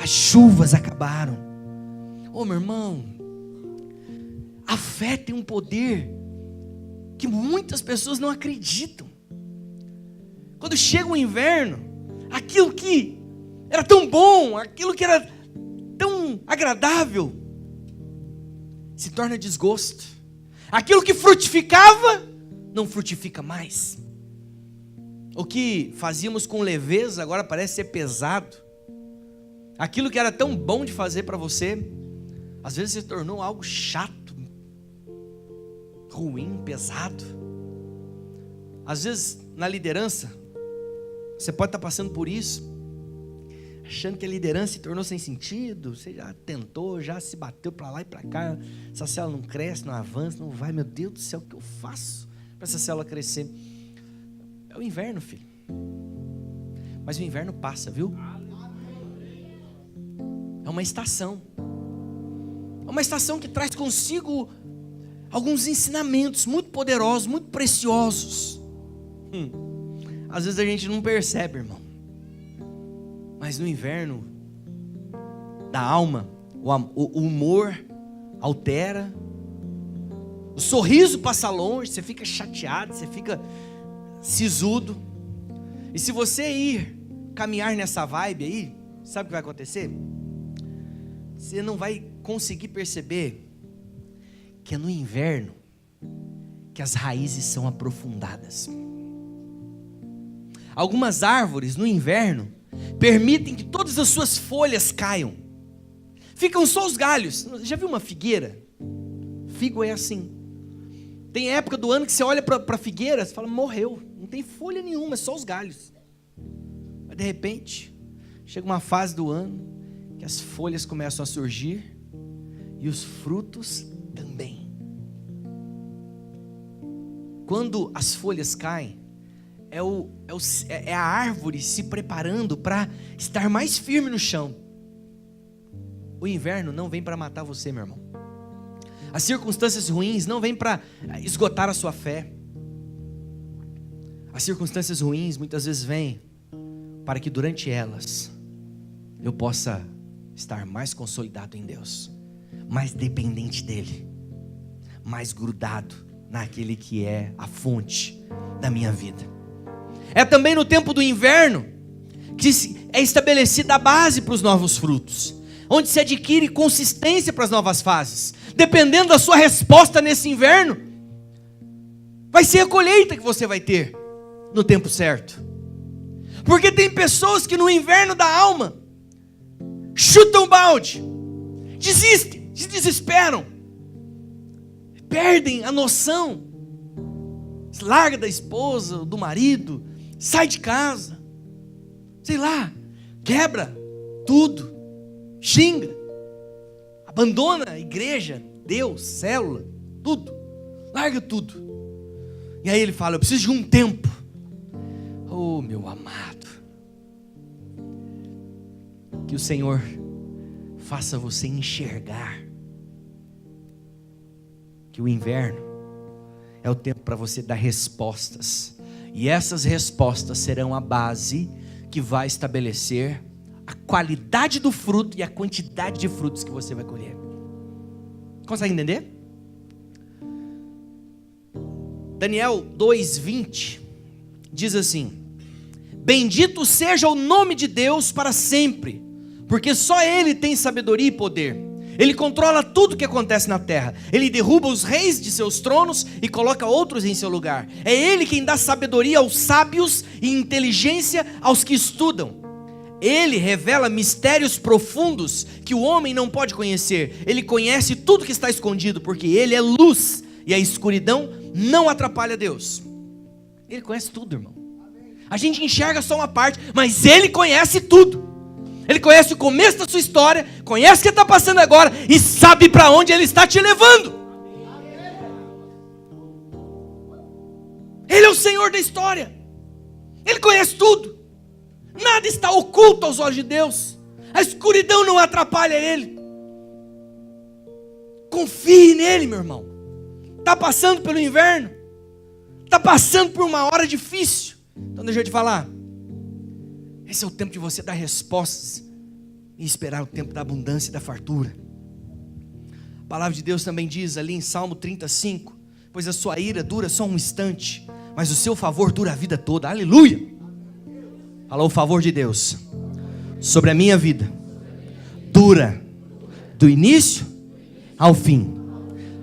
As chuvas acabaram. Meu irmão, a fé tem um poder que muitas pessoas não acreditam. Quando chega o inverno, aquilo que era tão bom, aquilo que era tão agradável, se torna desgosto. Aquilo que frutificava, não frutifica mais. O que fazíamos com leveza, agora parece ser pesado. Aquilo que era tão bom de fazer para você, às vezes se tornou algo chato, ruim, pesado. Às vezes na liderança, você pode estar passando por isso, achando que a liderança se tornou sem sentido. Você já tentou, já se bateu para lá e para cá. Essa célula não cresce, não avança, não vai. Meu Deus do céu, o que eu faço para essa célula crescer? É o inverno, filho. Mas o inverno passa, viu? É uma estação. É uma estação que traz consigo alguns ensinamentos muito poderosos, muito preciosos. Às vezes a gente não percebe, irmão. Mas no inverno da alma, o humor altera, o sorriso passa longe, você fica chateado, você fica sisudo. E se você ir caminhar nessa vibe aí, sabe o que vai acontecer? Você não vai conseguir perceber que é no inverno que as raízes são aprofundadas. Algumas árvores no inverno permitem que todas as suas folhas caiam. Ficam só os galhos. Já viu uma figueira? Figo é assim. Tem época do ano que você olha para a figueira, você fala, morreu. Não tem folha nenhuma, é só os galhos. Mas de repente, chega uma fase do ano que as folhas começam a surgir e os frutos também. Quando as folhas caem, é a árvore se preparando para estar mais firme no chão. O inverno não vem para matar você, meu irmão. As circunstâncias ruins não vêm para esgotar a sua fé. As circunstâncias ruins muitas vezes vêm para que durante elas eu possa estar mais consolidado em Deus, mais dependente dEle, mais grudado naquele que é a fonte da minha vida. É também no tempo do inverno que é estabelecida a base para os novos frutos, onde se adquire consistência para as novas fases. Dependendo da sua resposta nesse inverno, vai ser a colheita que você vai ter no tempo certo. Porque tem pessoas que no inverno da alma chutam o balde, desistem, se desesperam, perdem a noção, se larga da esposa, do marido, sai de casa, sei lá, quebra tudo, xinga. Abandona a igreja, Deus, célula, tudo. Larga tudo. E aí ele fala, eu preciso de um tempo. Oh, meu amado. Que o Senhor faça você enxergar que o inverno é o tempo para você dar respostas. E essas respostas serão a base que vai estabelecer a qualidade do fruto e a quantidade de frutos que você vai colher. Consegue entender? Daniel 2:20 diz assim: bendito seja o nome de Deus para sempre, porque só Ele tem sabedoria e poder. Ele controla tudo que acontece na terra. Ele derruba os reis de seus tronos e coloca outros em seu lugar. É Ele quem dá sabedoria aos sábios e inteligência aos que estudam. Ele revela mistérios profundos que o homem não pode conhecer. Ele conhece tudo que está escondido, porque Ele é luz e a escuridão não atrapalha Deus. Ele conhece tudo, irmão. A gente enxerga só uma parte, mas Ele conhece tudo. Ele conhece o começo da sua história, conhece o que está passando agora e sabe para onde Ele está te levando. Ele é o Senhor da história. Ele conhece tudo. Nada está oculto aos olhos de Deus. A escuridão não atrapalha Ele. Confie nele, meu irmão. Está passando pelo inverno, está passando por uma hora difícil. Então deixa eu te falar, esse é o tempo de você dar respostas e esperar o tempo da abundância e da fartura. A palavra de Deus também diz ali em Salmo 35, pois a sua ira dura só um instante, mas o seu favor dura a vida toda. Aleluia. Fala, o favor de Deus sobre a minha vida dura do início ao fim.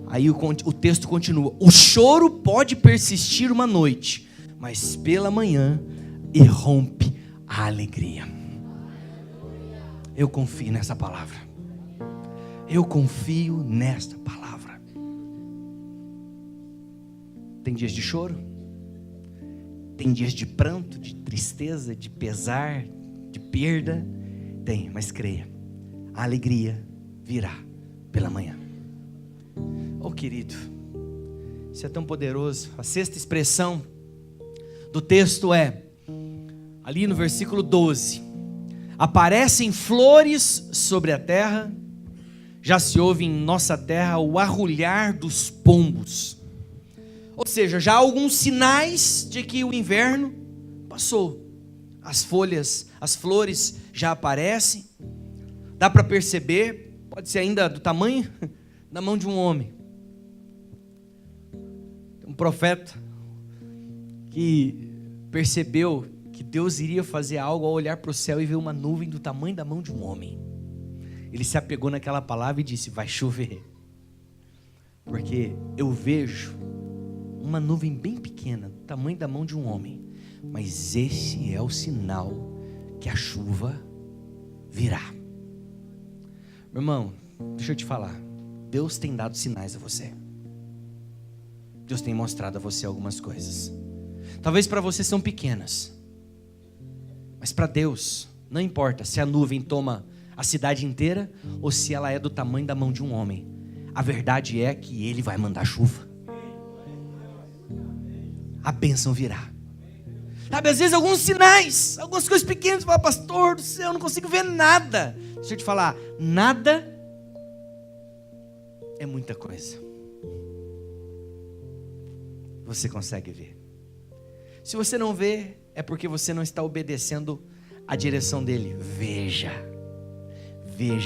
Aí o texto continua: o choro pode persistir uma noite, mas pela manhã irrompe a alegria. Eu confio nessa palavra. Eu confio nesta palavra. Tem dias de choro, tem dias de pranto, de tristeza, de pesar, de perda. Tem, mas creia, a alegria virá pela manhã. Oh, querido, isso é tão poderoso. A sexta expressão do texto é, ali no versículo 12: aparecem flores sobre a terra, já se ouve em nossa terra o arrulhar dos pombos. Ou seja, já há alguns sinais de que o inverno passou. As folhas, as flores já aparecem. Dá para perceber, pode ser ainda do tamanho da mão de um homem. Um profeta que percebeu que Deus iria fazer algo ao olhar para o céu e ver uma nuvem do tamanho da mão de um homem. Ele se apegou naquela palavra e disse: vai chover, porque eu vejo uma nuvem bem pequena, do tamanho da mão de um homem, mas esse é o sinal que a chuva virá. Meu irmão, deixa eu te falar, Deus tem dado sinais a você. Deus tem mostrado a você algumas coisas. Talvez para você são pequenas, mas para Deus não importa se a nuvem toma a cidade inteira ou se ela é do tamanho da mão de um homem. A verdade é que Ele vai mandar chuva. A bênção virá. Sabe, às vezes alguns sinais, algumas coisas pequenas, você fala: pastor do céu, eu não consigo ver nada. Deixa eu te falar, nada é muita coisa. Você consegue ver. Se você não vê, é porque você não está obedecendo a direção dele. Veja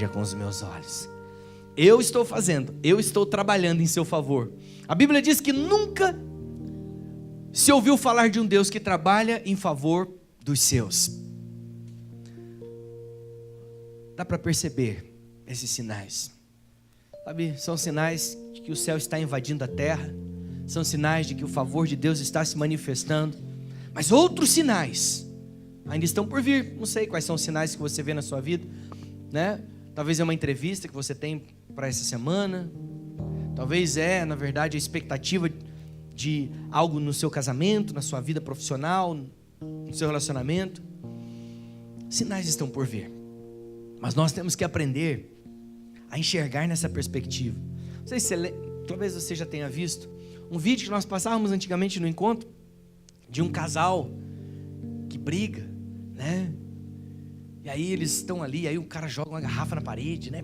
com os meus olhos. Eu estou fazendo, eu estou trabalhando em seu favor. A Bíblia diz que nunca se ouviu falar de um Deus que trabalha em favor dos seus. Dá para perceber esses sinais. Sabe, são sinais de que o céu está invadindo a terra. São sinais de que o favor de Deus está se manifestando. Mas outros sinais ainda estão por vir. Não sei quais são os sinais que você vê na sua vida, né? Talvez é uma entrevista que você tem para essa semana. Talvez é, na verdade, a expectativa de algo no seu casamento, na sua vida profissional, no seu relacionamento. Sinais estão por vir. Mas nós temos que aprender a enxergar nessa perspectiva. Não sei se talvez você já tenha visto um vídeo que nós passávamos antigamente no encontro, de um casal que briga, né? E aí eles estão ali, aí o cara joga uma garrafa na parede, né?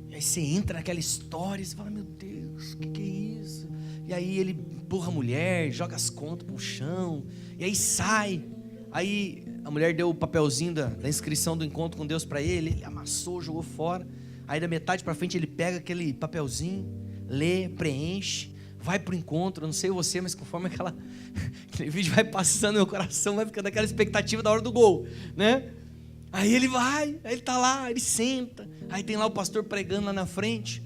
E aí você entra naquela história e você fala, meu Deus, o que é isso? E aí ele empurra a mulher, joga as contas pro chão, e aí sai. Aí a mulher deu o papelzinho da inscrição do encontro com Deus para ele amassou, jogou fora. Aí da metade para frente ele pega aquele papelzinho, lê, preenche, vai pro encontro. Eu não sei você, mas conforme aquele vídeo vai passando, meu coração vai ficando aquela expectativa da hora do gol, né? Aí ele vai, aí ele tá lá, ele senta, aí tem lá o pastor pregando lá na frente,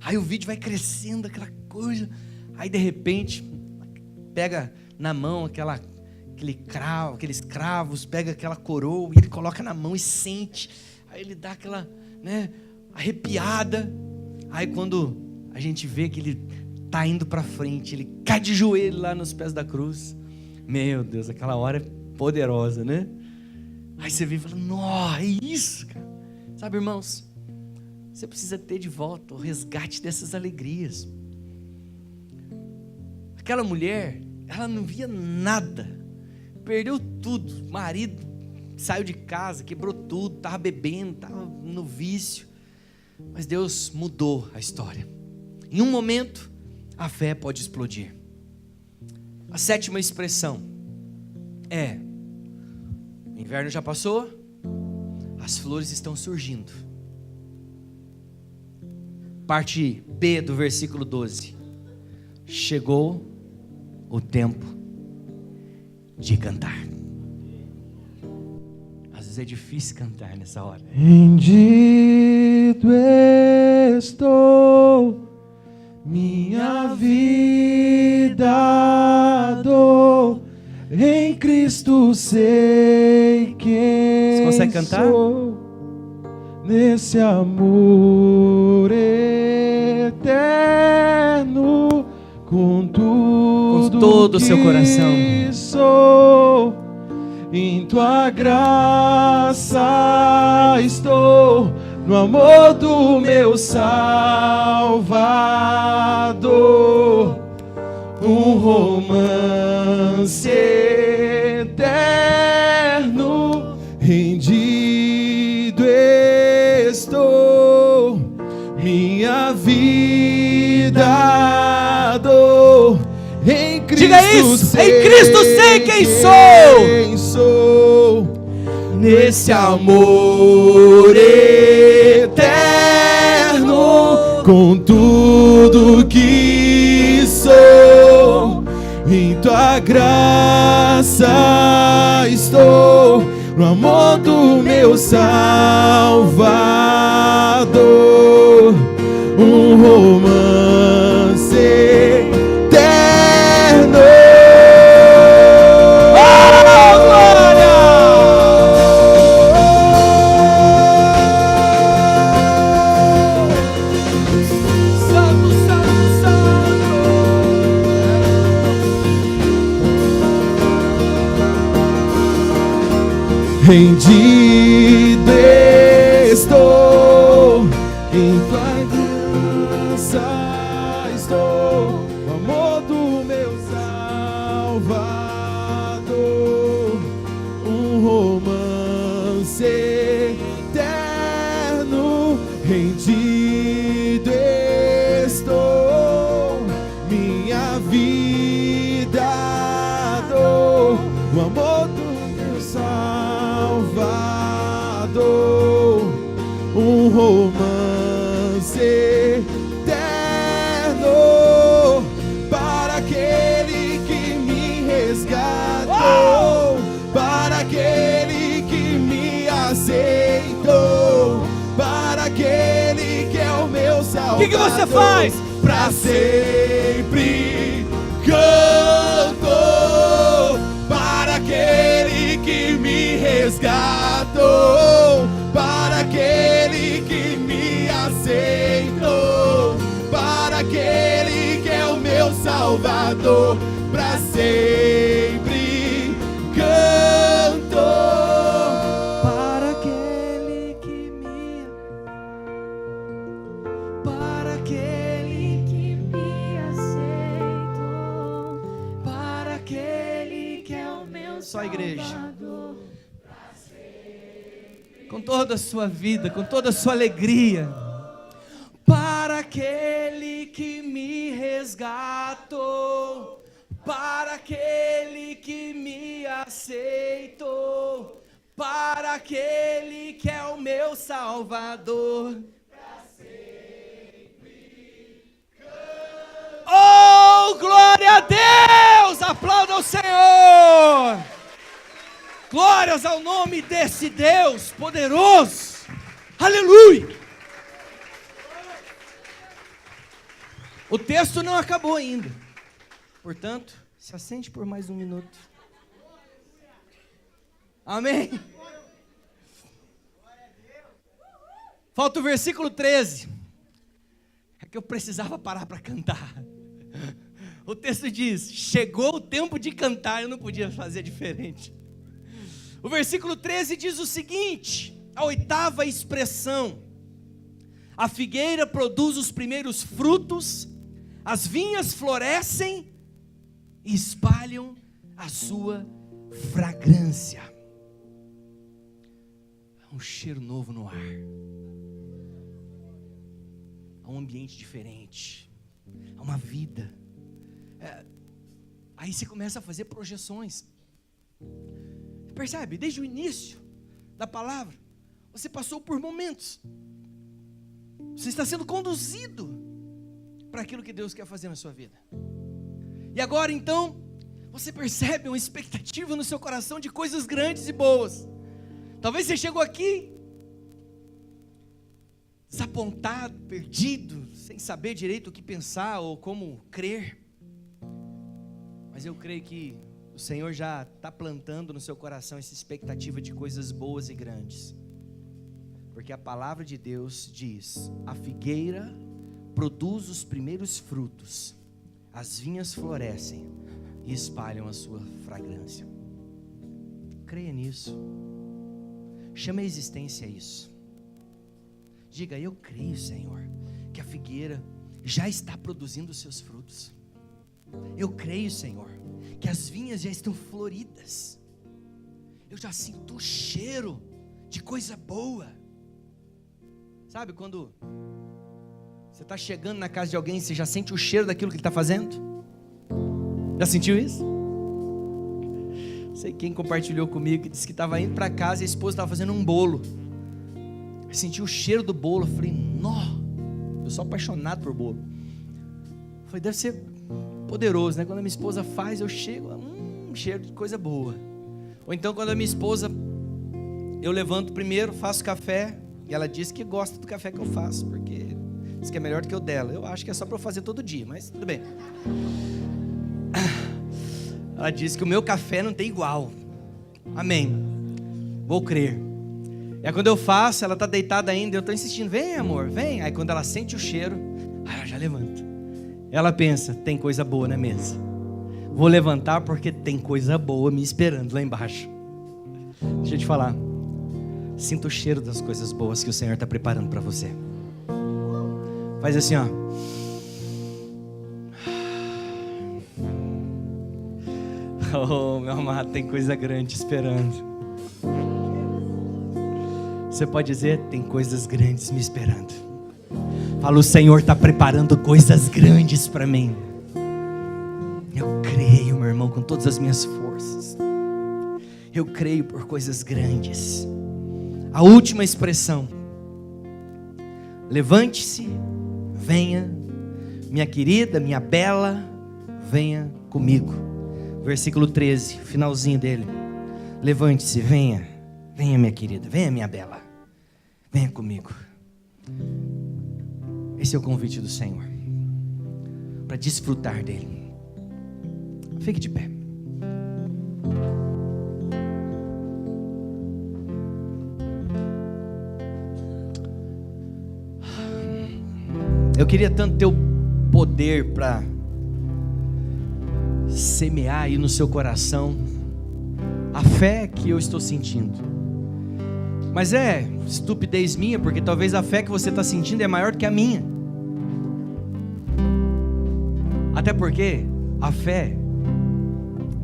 aí o vídeo vai crescendo, aquela coisa, aí de repente pega na mão aqueles cravos, pega aquela coroa e ele coloca na mão e sente, aí ele dá aquela, né, arrepiada. Aí quando a gente vê que ele está indo para frente, ele cai de joelho lá nos pés da cruz. Meu Deus, aquela hora é poderosa, né? Aí você vem e fala, nossa, é isso, cara. Sabe, irmãos, você precisa ter de volta o resgate dessas alegrias. Aquela mulher, ela não via nada, perdeu tudo. O marido saiu de casa, quebrou tudo, estava bebendo, estava no vício. Mas Deus mudou a história. Em um momento, a fé pode explodir. A sétima expressão é: o inverno já passou, as flores estão surgindo. Parte B do versículo 12. Chegou o tempo de cantar. Às vezes é difícil cantar nessa hora. Rendido estou, minha vida dou, em Cristo sei quem Você consegue cantar? sou, nesse amor eterno, com todo o seu coração. Sou, em tua graça estou, no amor do meu Salvador, um romance eterno, rendido estou, minha vida dou, em Cristo. Diga isso, em Cristo sei quem sou, nesse amor eterno, com tudo que sou, em tua graça estou, no amor do meu Salvador, um romance eterno. Rendido estou, em tua graça estou, no amor do meu Salvador, um romance eterno, rendido estou, minha vida dou, no amor do meu Salvador, um romance eterno, para aquele que me resgatou, para aquele que me aceitou, para aquele que é o meu Salvador. O que você faz? Pra sempre canto, para aquele que me resgatou, para aquele que me aceitou, para aquele que é o meu Salvador, pra sempre canto, para aquele que me... Só a igreja. Com toda a sua vida, com toda a sua alegria. Para aquele que me resgatou, para aquele que me aceitou, para aquele que é o meu Salvador. Oh, glória a Deus! Aplauda o Senhor! Glórias ao nome desse Deus poderoso! Aleluia! O texto não acabou ainda. Portanto, se assente por mais um minuto. Amém? Falta o versículo 13. É que eu precisava parar para cantar. O texto diz: chegou o tempo de cantar, eu não podia fazer diferente. O versículo 13 diz o seguinte, a 8ª expressão: a figueira produz os primeiros frutos, as vinhas florescem e espalham a sua fragrância. Há um cheiro novo no ar, há um ambiente diferente, há uma vida. Aí você começa a fazer projeções. Percebe? Desde o início da palavra, você passou por momentos. Você está sendo conduzido para aquilo que Deus quer fazer na sua vida. E agora então, você percebe uma expectativa no seu coração de coisas grandes e boas. Talvez você chegou aqui desapontado, perdido, sem saber direito o que pensar ou como crer. Mas eu creio que o Senhor já está plantando no seu coração essa expectativa de coisas boas e grandes. Porque a palavra de Deus diz: a figueira produz os primeiros frutos, as vinhas florescem e espalham a sua fragrância. Creia nisso. Chame a existência isso. Diga: eu creio, Senhor, que a figueira já está produzindo os seus frutos. Eu creio, Senhor, que as vinhas já estão floridas. Eu já sinto o cheiro de coisa boa. Sabe quando você está chegando na casa de alguém, você já sente o cheiro daquilo que ele está fazendo? Já sentiu isso? Sei quem compartilhou comigo, que disse que estava indo para casa e a esposa estava fazendo um bolo. Eu senti o cheiro do bolo, eu falei: nó, eu sou apaixonado por bolo. Eu falei: deve ser poderoso, né? Quando a minha esposa faz, eu chego, cheiro de coisa boa. Ou então quando a minha esposa, eu levanto primeiro, faço café, e ela diz que gosta do café que eu faço, porque diz que é melhor do que o dela. Eu acho que é só para eu fazer todo dia, mas tudo bem. Ela diz que o meu café não tem igual. Amém. Vou crer. E aí quando eu faço, ela está deitada ainda, eu estou insistindo: vem, amor, vem. Aí quando ela sente o cheiro, ela já levanta. Ela pensa: tem coisa boa na mesa. Vou levantar porque tem coisa boa me esperando lá embaixo. Deixa eu te falar. Sinta o cheiro das coisas boas que o Senhor está preparando para você. Faz assim, ó. Oh, meu amado, tem coisa grande esperando. Você pode dizer: tem coisas grandes me esperando. Fala: o Senhor está preparando coisas grandes para mim. Eu creio, meu irmão, com todas as minhas forças. Eu creio por coisas grandes. A última expressão: levante-se, venha, minha querida, minha bela, venha comigo. Versículo 13, finalzinho dele. Levante-se, venha, venha, minha querida, venha, minha bela, venha comigo. Esse é o convite do Senhor para desfrutar dele. Fique de pé. Eu queria tanto ter o poder para semear aí no seu coração a fé que eu estou sentindo. Mas é estupidez minha, porque talvez a fé que você está sentindo é maior do que a minha. Até porque a fé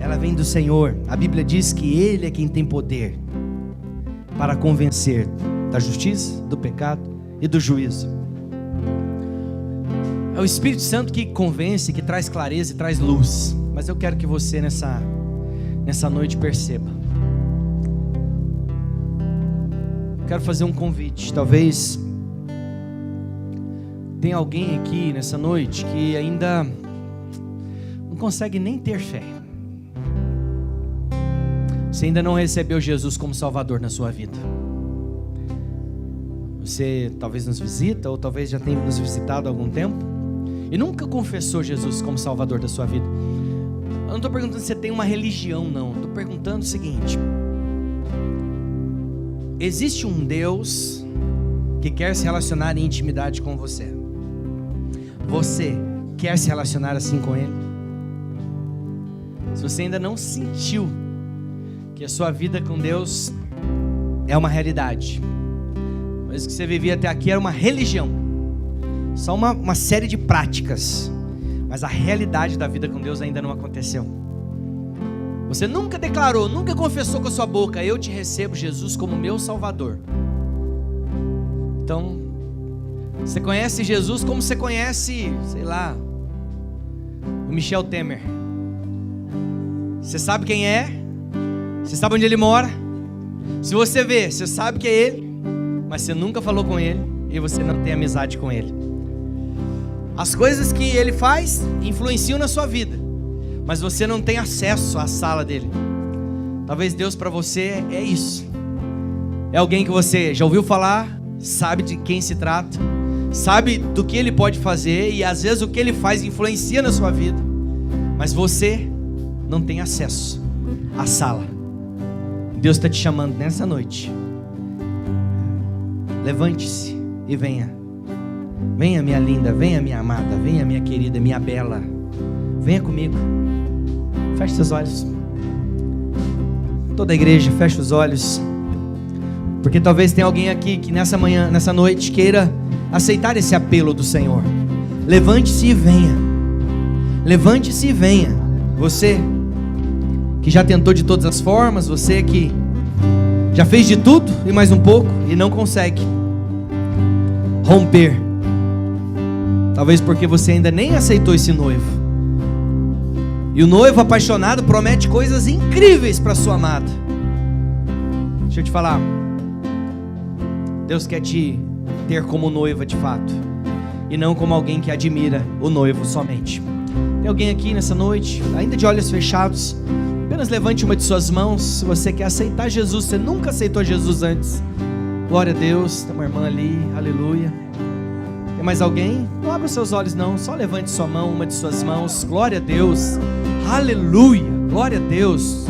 ela vem do Senhor. A Bíblia diz que Ele é quem tem poder para convencer da justiça, do pecado e do juízo. É o Espírito Santo que convence, que traz clareza e traz luz. Mas eu quero que você nessa noite perceba. Quero fazer um convite. Talvez tenha alguém aqui nessa noite que ainda não consegue nem ter fé. Você ainda não recebeu Jesus como Salvador na sua vida. Você talvez nos visita, ou talvez já tenha nos visitado há algum tempo, e nunca confessou Jesus como Salvador da sua vida. Eu não estou perguntando se você tem uma religião, não. Estou perguntando o seguinte: existe um Deus que quer se relacionar em intimidade com você. Você quer se relacionar assim com Ele? Se você ainda não sentiu que a sua vida com Deus é uma realidade, mas o que você vivia até aqui era uma religião, só uma série de práticas, mas a realidade da vida com Deus ainda não aconteceu. Você nunca declarou, nunca confessou com a sua boca: eu te recebo, Jesus, como meu Salvador. Então, você conhece Jesus como você conhece, sei lá, o Michel Temer. Você sabe quem é, você sabe onde ele mora. Se você vê, você sabe que é ele, mas você nunca falou com ele e você não tem amizade com ele. As coisas que ele faz influenciam na sua vida, mas você não tem acesso à sala dele. Talvez Deus para você é isso. É alguém que você já ouviu falar, sabe de quem se trata, sabe do que ele pode fazer, e às vezes o que ele faz influencia na sua vida, mas você não tem acesso à sala. Deus está te chamando nessa noite. Levante-se e venha. Venha, minha linda, venha, minha amada, venha, minha querida, minha bela. Venha comigo. Feche seus olhos. Toda a igreja, feche os olhos. Porque talvez tenha alguém aqui que nessa manhã, nessa noite, queira aceitar esse apelo do Senhor. Levante-se e venha. Levante-se e venha. Você que já tentou de todas as formas, você que já fez de tudo e mais um pouco e não consegue romper, talvez porque você ainda nem aceitou esse noivo. E o noivo apaixonado promete coisas incríveis para sua amada. Deixa eu te falar, Deus quer te ter como noiva de fato, e não como alguém que admira o noivo somente. Tem alguém aqui nessa noite, ainda de olhos fechados? Apenas levante uma de suas mãos se você quer aceitar Jesus. Você nunca aceitou Jesus antes. Glória a Deus. Tem uma irmã ali, aleluia. Tem mais alguém? Não abra os seus olhos não, só levante sua mão, uma de suas mãos. Glória a Deus, aleluia, glória a Deus.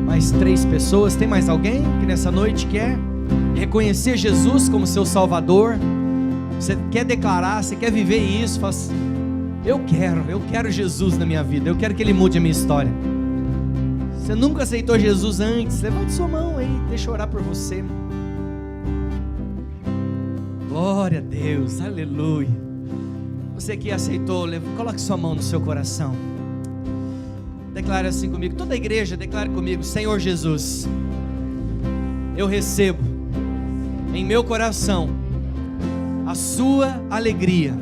Mais 3 pessoas. Tem mais alguém que nessa noite quer reconhecer Jesus como seu Salvador? Você quer declarar, você quer viver isso? Fala assim: eu quero Jesus na minha vida, eu quero que Ele mude a minha história. Você nunca aceitou Jesus antes? Levante sua mão aí, deixa eu orar por você. Glória a Deus, aleluia. Você que aceitou, coloque sua mão no seu coração. Declare assim comigo, toda a igreja declare comigo: Senhor Jesus, eu recebo em meu coração a sua alegria.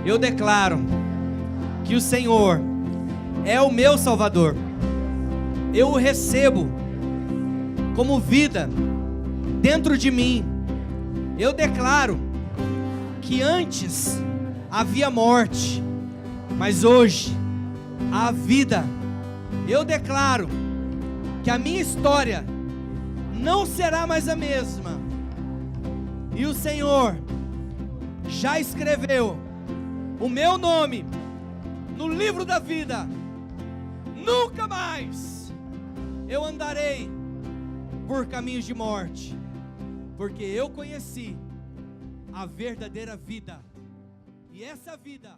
Eu declaro que o Senhor é o meu Salvador. Eu o recebo como vida dentro de mim. Eu declaro que antes havia morte, mas hoje há vida. Eu declaro que a minha história não será mais a mesma, e o Senhor já escreveu o meu nome no livro da vida. Nunca mais eu andarei por caminhos de morte, porque eu conheci a verdadeira vida, e essa vida